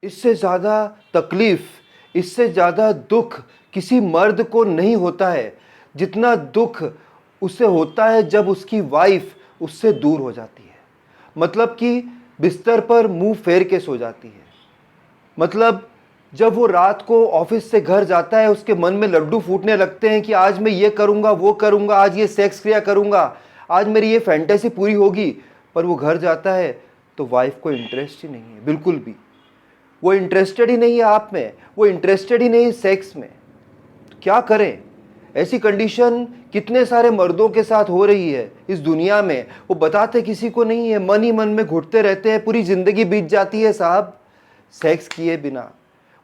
इससे ज़्यादा तकलीफ़, इससे ज़्यादा दुख किसी मर्द को नहीं होता है जितना दुख उसे होता है जब उसकी वाइफ उससे दूर हो जाती है। मतलब कि बिस्तर पर मुंह फेर के सो जाती है। मतलब जब वो रात को ऑफिस से घर जाता है, उसके मन में लड्डू फूटने लगते हैं कि आज मैं ये करूँगा, वो करूँगा, आज ये सेक्स क्रिया करूँगा, आज मेरी ये फैंटेसी पूरी होगी। पर वो घर जाता है तो वाइफ को इंटरेस्ट ही नहीं है, बिल्कुल भी। वो इंटरेस्टेड ही नहीं है आप में, वो इंटरेस्टेड ही नहीं सेक्स में। तो क्या करें? ऐसी कंडीशन कितने सारे मर्दों के साथ हो रही है इस दुनिया में। वो बताते किसी को नहीं है, मन ही मन में घुटते रहते हैं, पूरी जिंदगी बीत जाती है साहब सेक्स किए बिना।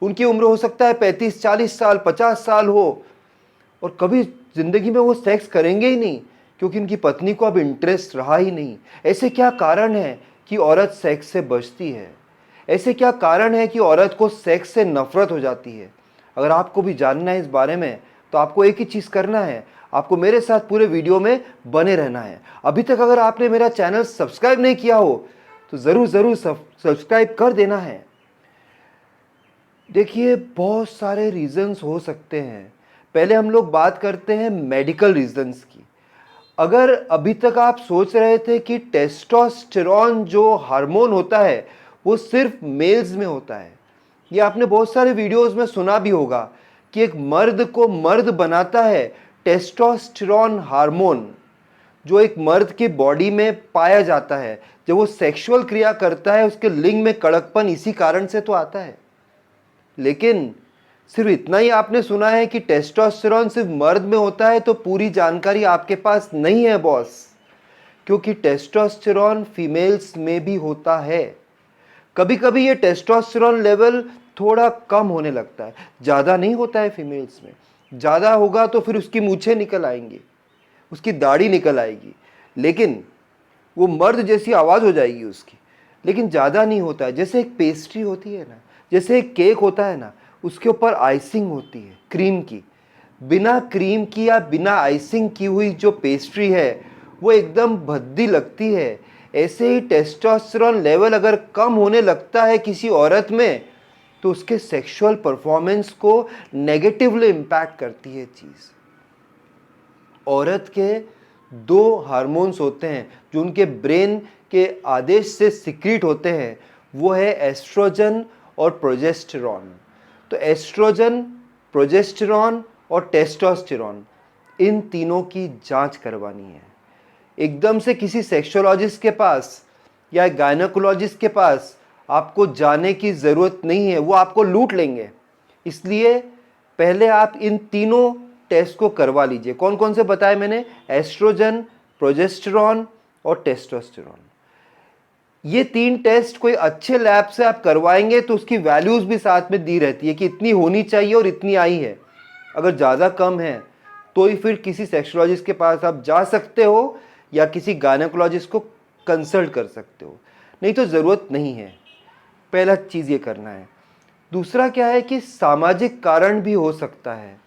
उनकी उम्र हो सकता है 35-40 साल, 50 साल हो, और कभी जिंदगी में वो सेक्स करेंगे ही नहीं क्योंकि उनकी पत्नी को अब इंटरेस्ट रहा ही नहीं। ऐसे क्या कारण है कि औरत सेक्स से बचती है? ऐसे क्या कारण है कि औरत को सेक्स से नफरत हो जाती है? अगर आपको भी जानना है इस बारे में तो आपको एक ही चीज़ करना है, आपको मेरे साथ पूरे वीडियो में बने रहना है। अभी तक अगर आपने मेरा चैनल सब्सक्राइब नहीं किया हो तो ज़रूर ज़रूर सब्सक्राइब कर देना है। देखिए, बहुत सारे रीज़न्स हो सकते हैं। पहले हम लोग बात करते हैं मेडिकल रीज़न्स की। अगर अभी तक आप सोच रहे थे कि टेस्टोस्टेरॉन जो हार्मोन होता है वो सिर्फ मेल्स में होता है, ये आपने बहुत सारे वीडियोस में सुना भी होगा कि एक मर्द को मर्द बनाता है टेस्टोस्टेरॉन हार्मोन, जो एक मर्द की बॉडी में पाया जाता है। जब वो सेक्सुअल क्रिया करता है उसके लिंग में कड़कपन इसी कारण से तो आता है। लेकिन सिर्फ इतना ही आपने सुना है कि टेस्टोस्टेरॉन सिर्फ मर्द में होता है, तो पूरी जानकारी आपके पास नहीं है बॉस। क्योंकि टेस्टोस्टेरॉन फीमेल्स में भी होता है। कभी कभी ये टेस्टोस्टेरॉन लेवल थोड़ा कम होने लगता है, ज़्यादा नहीं होता है फीमेल्स में। ज़्यादा होगा तो फिर उसकी मूछें निकल आएंगी, उसकी दाढ़ी निकल आएगी, लेकिन वो मर्द जैसी आवाज़ हो जाएगी उसकी। लेकिन ज़्यादा नहीं होता है। जैसे एक पेस्ट्री होती है ना, जैसे एक केक होता है ना, उसके ऊपर आइसिंग होती है क्रीम की। बिना क्रीम की या बिना आइसिंग की हुई जो पेस्ट्री है वो एकदम भद्दी लगती है। ऐसे ही टेस्टोस्टेरोन लेवल अगर कम होने लगता है किसी औरत में तो उसके सेक्सुअल परफॉर्मेंस को नेगेटिवली इम्पैक्ट करती है चीज़। औरत के दो हार्मोन्स होते हैं जो उनके ब्रेन के आदेश से सिक्रीट होते हैं, वो है एस्ट्रोजन और प्रोजेस्टेरॉन। तो एस्ट्रोजन, प्रोजेस्टेरॉन और टेस्टोस्टेरॉन, इन तीनों की जांच करवानी है। एकदम से किसी सेक्सोलॉजिस्ट के पास या गायनेकोलॉजिस्ट के पास आपको जाने की ज़रूरत नहीं है, वो आपको लूट लेंगे। इसलिए पहले आप इन तीनों टेस्ट को करवा लीजिए। कौन कौन से बताए मैंने? एस्ट्रोजन, प्रोजेस्टेरॉन और टेस्टोस्टेरॉन। ये तीन टेस्ट कोई अच्छे लैब से आप करवाएंगे तो उसकी वैल्यूज़ भी साथ में दी रहती है कि इतनी होनी चाहिए और इतनी आई है। अगर ज़्यादा कम है तो ही फिर किसी सेक्सोलॉजिस्ट के पास आप जा सकते हो या किसी गायनेकोलॉजिस्ट को कंसल्ट कर सकते हो, नहीं तो ज़रूरत नहीं है। पहला चीज़ ये करना है। दूसरा क्या है कि सामाजिक कारण भी हो सकता है।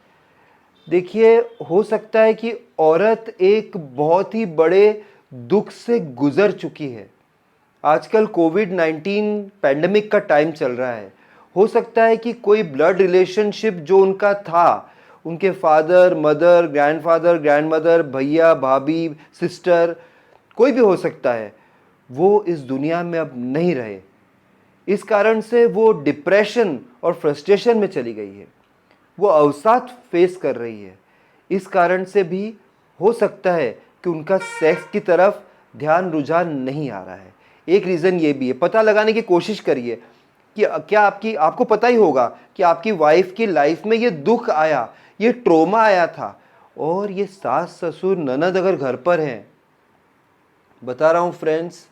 देखिए, हो सकता है कि औरत एक बहुत ही बड़े दुख से गुजर चुकी है। आजकल कोविड-19 पैंडेमिक का टाइम चल रहा है। हो सकता है कि कोई ब्लड रिलेशनशिप जो उनका था, उनके फादर, मदर, ग्रैंडफादर, ग्रैंडमदर, भैया, भाभी, सिस्टर, कोई भी हो सकता है, वो इस दुनिया में अब नहीं रहे। इस कारण से वो डिप्रेशन और फ्रस्ट्रेशन में चली गई है, वो अवसाद फेस कर रही है। इस कारण से भी हो सकता है कि उनका सेक्स की तरफ ध्यान, रुझान नहीं आ रहा है। एक रीज़न ये भी है। पता लगाने की कोशिश करिए कि क्या आपको पता ही होगा कि आपकी वाइफ की लाइफ में ये दुख आया, ये ट्रोमा आया था, और ये सास ससुर ननद अगर घर पर हैं, बता रहा हूँ फ्रेंड्स,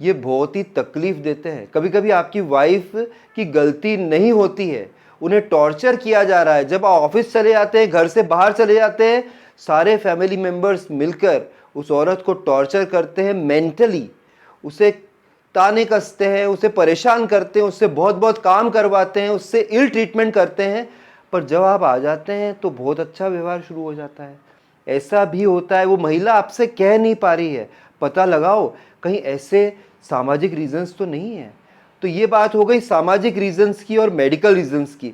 ये बहुत ही तकलीफ़ देते हैं। कभी कभी आपकी वाइफ की गलती नहीं होती है, उन्हें टॉर्चर किया जा रहा है। जब आप ऑफिस चले जाते हैं, घर से बाहर चले जाते हैं, सारे फैमिली मेम्बर्स मिलकर उस औरत को टॉर्चर करते हैं मेंटली, उसे ताने कसते हैं, उसे परेशान करते हैं, उससे बहुत बहुत काम करवाते हैं, उससे इल ट्रीटमेंट करते हैं। पर जब आप आ जाते हैं तो बहुत अच्छा व्यवहार शुरू हो जाता है। ऐसा भी होता है, वो महिला आपसे कह नहीं पा रही है। पता लगाओ, कहीं ऐसे सामाजिक रीजंस तो नहीं है। तो ये बात हो गई सामाजिक रीजंस की और मेडिकल रीजंस की।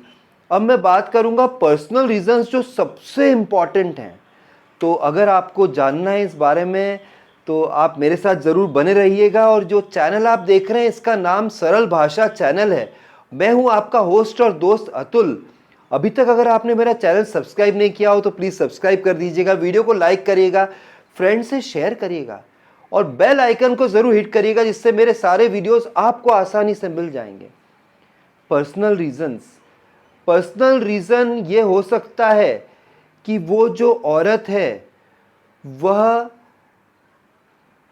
अब मैं बात करूँगा पर्सनल रीजंस जो सबसे इम्पॉर्टेंट हैं। तो अगर आपको जानना है इस बारे में तो आप मेरे साथ ज़रूर बने रहिएगा। और जो चैनल आप देख रहे हैं इसका नाम सरल भाषा चैनल है। मैं हूं आपका होस्ट और दोस्त अतुल। अभी तक अगर आपने मेरा चैनल सब्सक्राइब नहीं किया हो तो प्लीज़ सब्सक्राइब कर दीजिएगा, वीडियो को लाइक करिएगा, फ्रेंड से शेयर करिएगा और बेल आइकन को ज़रूर हिट करिएगा, जिससे मेरे सारे वीडियोस आपको आसानी से मिल जाएंगे। पर्सनल रीज़न ये हो सकता है कि वो जो औरत है वह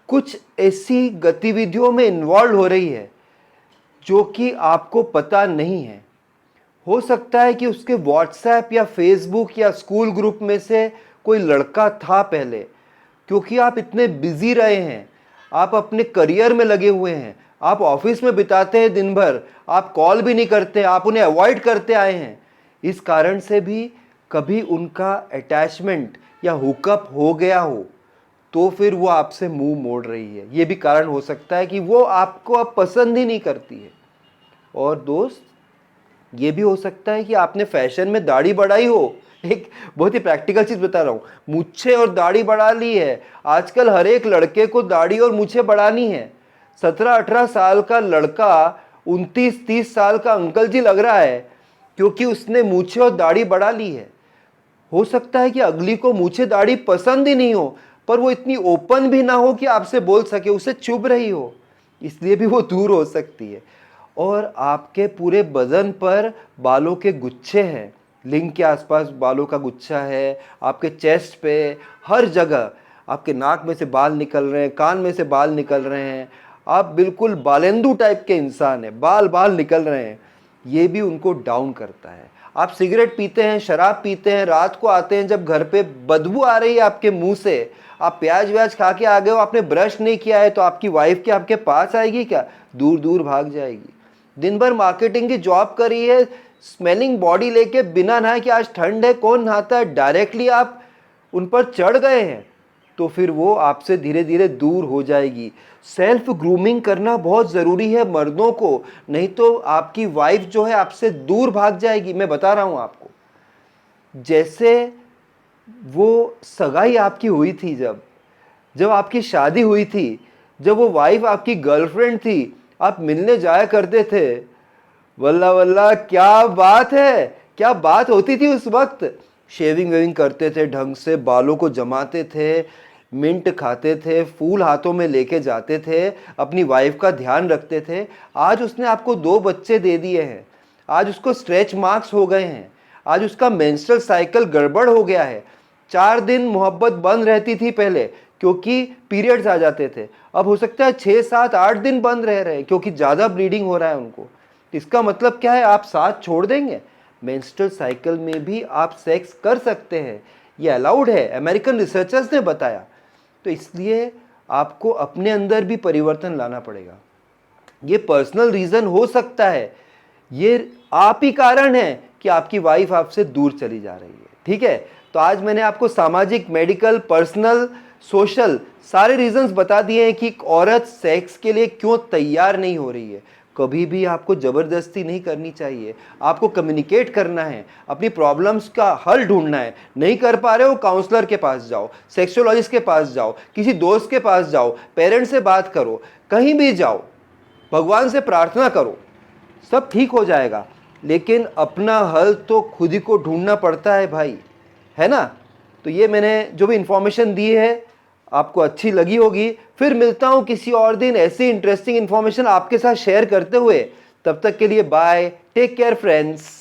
कुछ ऐसी गतिविधियों में इन्वॉल्व हो रही है जो कि आपको पता नहीं है। हो सकता है कि उसके व्हाट्सएप या फेसबुक या स्कूल ग्रुप में से कोई लड़का था पहले, क्योंकि आप इतने बिजी रहे हैं, आप अपने करियर में लगे हुए हैं, आप ऑफिस में बिताते हैं दिन भर, आप कॉल भी नहीं करते, आप उन्हें अवॉइड करते आए हैं। इस कारण से भी कभी उनका अटैचमेंट या हुकअप हो गया हो तो फिर वो आपसे मुंह मोड़ रही है। ये भी कारण हो सकता है कि वो आपको अब पसंद ही नहीं करती है। और दोस्त, ये भी हो सकता है कि आपने फैशन में दाढ़ी बढ़ाई हो। एक बहुत ही प्रैक्टिकल चीज़ बता रहा हूँ, मूछें और दाढ़ी बढ़ा ली है। आजकल हर एक लड़के को दाढ़ी और मूछें बढ़ानी है। 17-18 साल का लड़का 29-30 साल का अंकल जी लग रहा है क्योंकि उसने मूछें और दाढ़ी बढ़ा ली है। हो सकता है कि अगली को मूछें दाढ़ी पसंद ही नहीं हो, पर वो इतनी ओपन भी ना हो कि आपसे बोल सके, उसे चुभ रही हो, इसलिए भी वो दूर हो सकती है। और आपके पूरे बदन पर बालों के गुच्छे हैं, लिंग के आसपास बालों का गुच्छा है, आपके चेस्ट पे, हर जगह आपके नाक में से बाल निकल रहे हैं, कान में से बाल निकल रहे हैं, आप बिल्कुल बालेंदु टाइप के इंसान हैं, बाल बाल निकल रहे हैं। ये भी उनको डाउन करता है। आप सिगरेट पीते हैं, शराब पीते हैं, रात को आते हैं जब घर पे बदबू आ रही है आपके मुंह से, आप प्याज व्याज खा के आ गए हो, आपने ब्रश नहीं किया है, तो आपकी वाइफ क्या आपके पास आएगी क्या? दूर दूर भाग जाएगी। दिन भर मार्केटिंग की जॉब करी है, स्मेलिंग बॉडी लेके बिना नहाए कि आज ठंड है कौन नहाता है, डायरेक्टली आप उन पर चढ़ गए हैं, तो फिर वो आपसे धीरे धीरे दूर हो जाएगी। सेल्फ ग्रूमिंग करना बहुत ज़रूरी है मर्दों को, नहीं तो आपकी वाइफ जो है आपसे दूर भाग जाएगी। मैं बता रहा हूँ आपको, जैसे वो सगाई आपकी हुई थी, जब आपकी शादी हुई थी, जब वो वाइफ आपकी गर्लफ्रेंड थी, आप मिलने जाया करते थे, वल्ला वल्ला क्या बात है, क्या बात होती थी उस वक्त। शेविंग वेविंग करते थे ढंग से, बालों को जमाते थे, मिंट खाते थे, फूल हाथों में लेके जाते थे, अपनी वाइफ का ध्यान रखते थे। आज उसने आपको 2 बच्चे दे दिए हैं, आज उसको स्ट्रेच मार्क्स हो गए हैं, आज उसका मेंस्ट्रुअल साइकिल गड़बड़ हो गया है। 4 दिन मोहब्बत बंद रहती थी पहले क्योंकि पीरियड्स आ जाते थे, अब हो सकता है 6, 7, 8 दिन बंद रह रहे हैं क्योंकि ज़्यादा ब्लीडिंग हो रहा है उनको। इसका मतलब क्या है? आप साथ छोड़ देंगे? मेंस्ट्रुअल साइकिल में भी आप सेक्स कर सकते हैं, ये अलाउड है, अमेरिकन रिसर्चर्स ने बताया। तो इसलिए आपको अपने अंदर भी परिवर्तन लाना पड़ेगा। ये पर्सनल रीज़न हो सकता है, ये आप ही कारण है कि आपकी वाइफ आपसे दूर चली जा रही है। ठीक है, तो आज मैंने आपको सामाजिक, मेडिकल, पर्सनल, सोशल सारे रीजंस बता दिए हैं कि एक औरत सेक्स के लिए क्यों तैयार नहीं हो रही है। कभी भी आपको ज़बरदस्ती नहीं करनी चाहिए, आपको कम्युनिकेट करना है, अपनी प्रॉब्लम्स का हल ढूंढना है। नहीं कर पा रहे हो, काउंसलर के पास जाओ, सेक्सोलॉजिस्ट के पास जाओ, किसी दोस्त के पास जाओ, पेरेंट्स से बात करो, कहीं भी जाओ, भगवान से प्रार्थना करो, सब ठीक हो जाएगा। लेकिन अपना हल तो खुद ही को ढूंढना पड़ता है भाई, है ना। तो ये मैंने जो भी इंफॉर्मेशन दी है आपको अच्छी लगी होगी। फिर मिलता हूँ किसी और दिन ऐसी इंटरेस्टिंग इंफॉर्मेशन आपके साथ शेयर करते हुए। तब तक के लिए बाय, टेक केयर फ्रेंड्स।